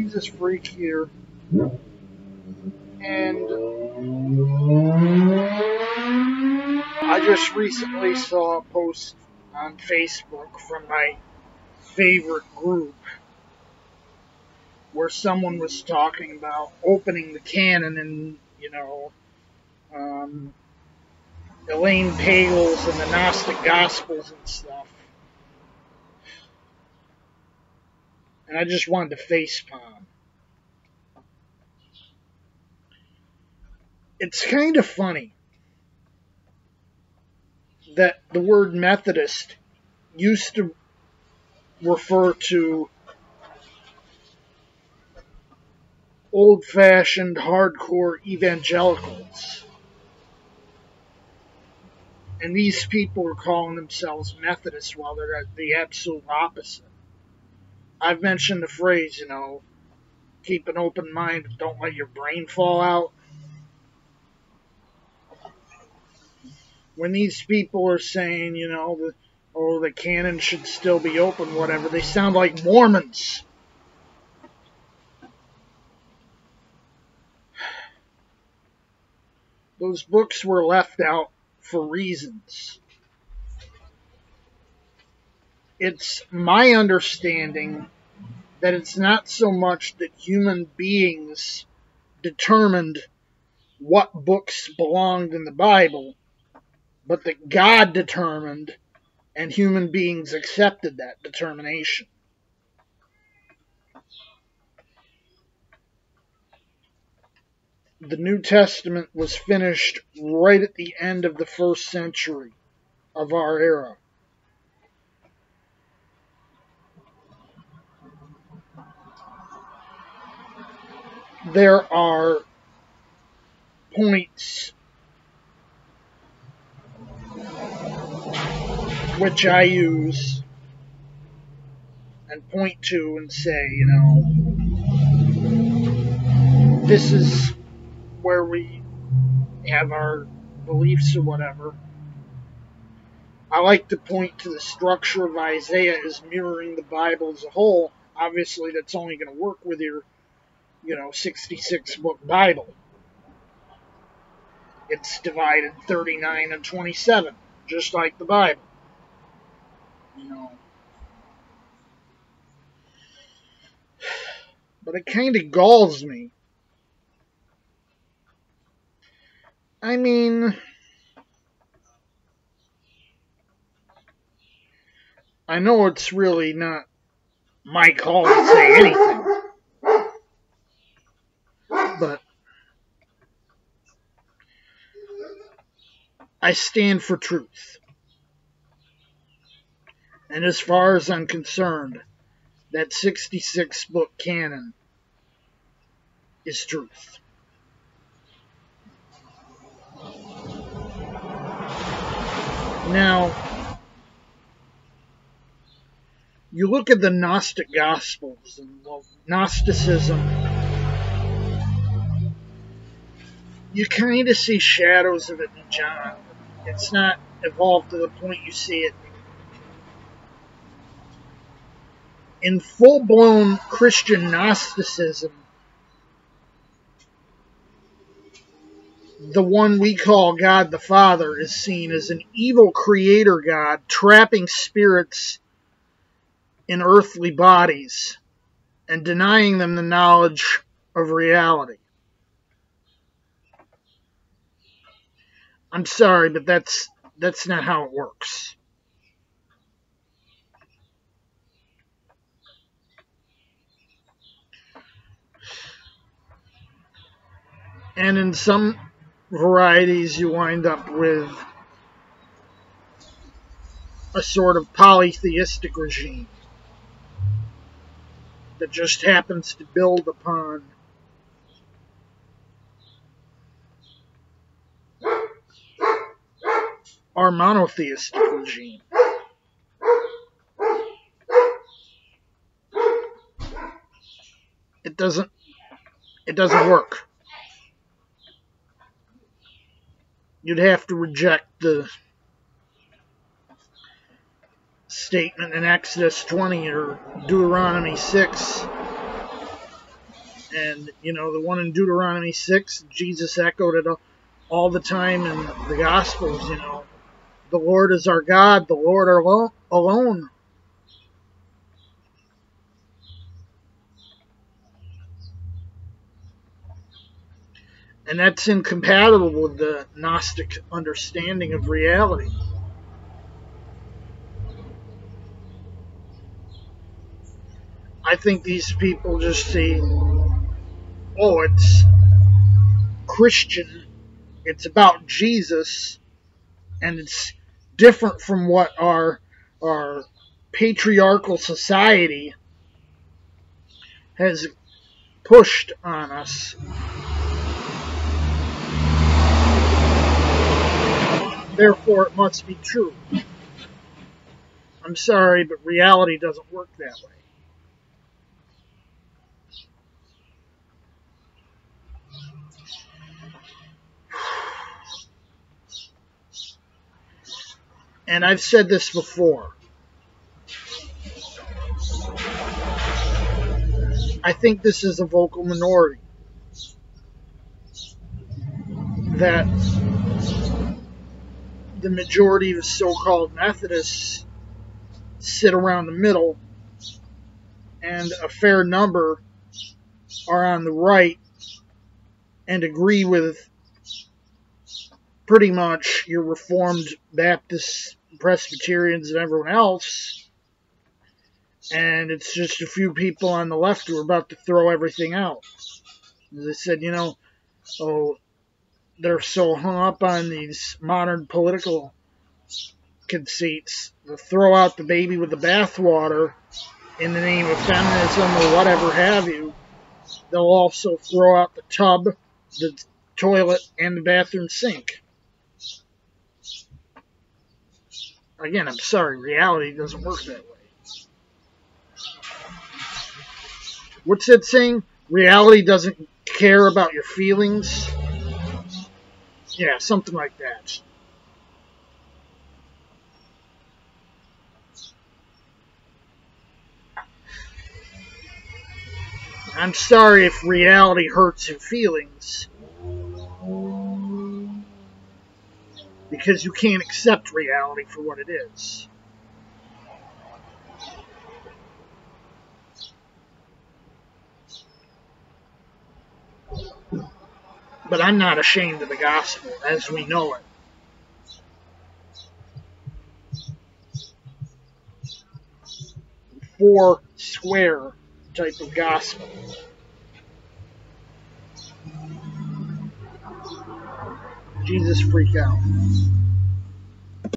Jesus Freak here, and I just recently saw a post on Facebook from my favorite group where someone was talking about opening the canon and, Elaine Pagels and the Gnostic Gospels and stuff. And I just wanted to facepalm. It's kind of funny that the word Methodist used to refer to old-fashioned, hardcore evangelicals. And these people are calling themselves Methodists while they're the absolute opposite. I've mentioned the phrase, keep an open mind, but don't let your brain fall out. When these people are saying, the canon should still be open, whatever, they sound like Mormons. Those books were left out for reasons. It's my understanding that it's not so much that human beings determined what books belonged in the Bible, but that God determined and human beings accepted that determination. The New Testament was finished right at the end of the first century of our era. There are points which I use and point to and say, this is where we have our beliefs or whatever. I like to point to the structure of Isaiah as mirroring the Bible as a whole. Obviously, that's only going to work with your, 66-book Bible. It's divided 39 and 27, just like the Bible. But it kind of galls me. I mean, I know it's really not my call to say anything, but I stand for truth. And as far as I'm concerned, that 66-book canon is truth. Now, you look at the Gnostic Gospels, and Gnosticism, you kind of see shadows of it in John. It's not evolved to the point you see it in full-blown Christian Gnosticism. The one we call God the Father is seen as an evil creator God trapping spirits in earthly bodies and denying them the knowledge of reality. I'm sorry, but that's not how it works. And in some varieties, you wind up with a sort of polytheistic regime that just happens to build upon our monotheistic regime. It doesn't work. You'd have to reject the statement in Exodus 20 or Deuteronomy 6 And, the one in Deuteronomy 6, Jesus echoed it all the time in the Gospels, the Lord is our God, the Lord alone. And that's incompatible with the Gnostic understanding of reality. I think these people just say, oh, it's Christian, it's about Jesus, and it's different from what our patriarchal society has pushed on us. Therefore, it must be true. I'm sorry, but reality doesn't work that way. And I've said this before. I think this is a vocal minority. That the majority of the so-called Methodists sit around the middle, and a fair number are on the right and agree with pretty much your Reformed Baptists, Presbyterians, and everyone else. And it's just a few people on the left who are about to throw everything out. As I said, they're so hung up on these modern political conceits. They'll throw out the baby with the bathwater in the name of feminism or whatever have you. They'll also throw out the tub, the toilet, and the bathroom sink. Again, I'm sorry, reality doesn't work that way. What's that saying? Reality doesn't care about your feelings? Yeah, something like that. I'm sorry if reality hurts your feelings, because you can't accept reality for what it is. But I'm not ashamed of the gospel as we know it. Four square type of gospel. Jesus freak out.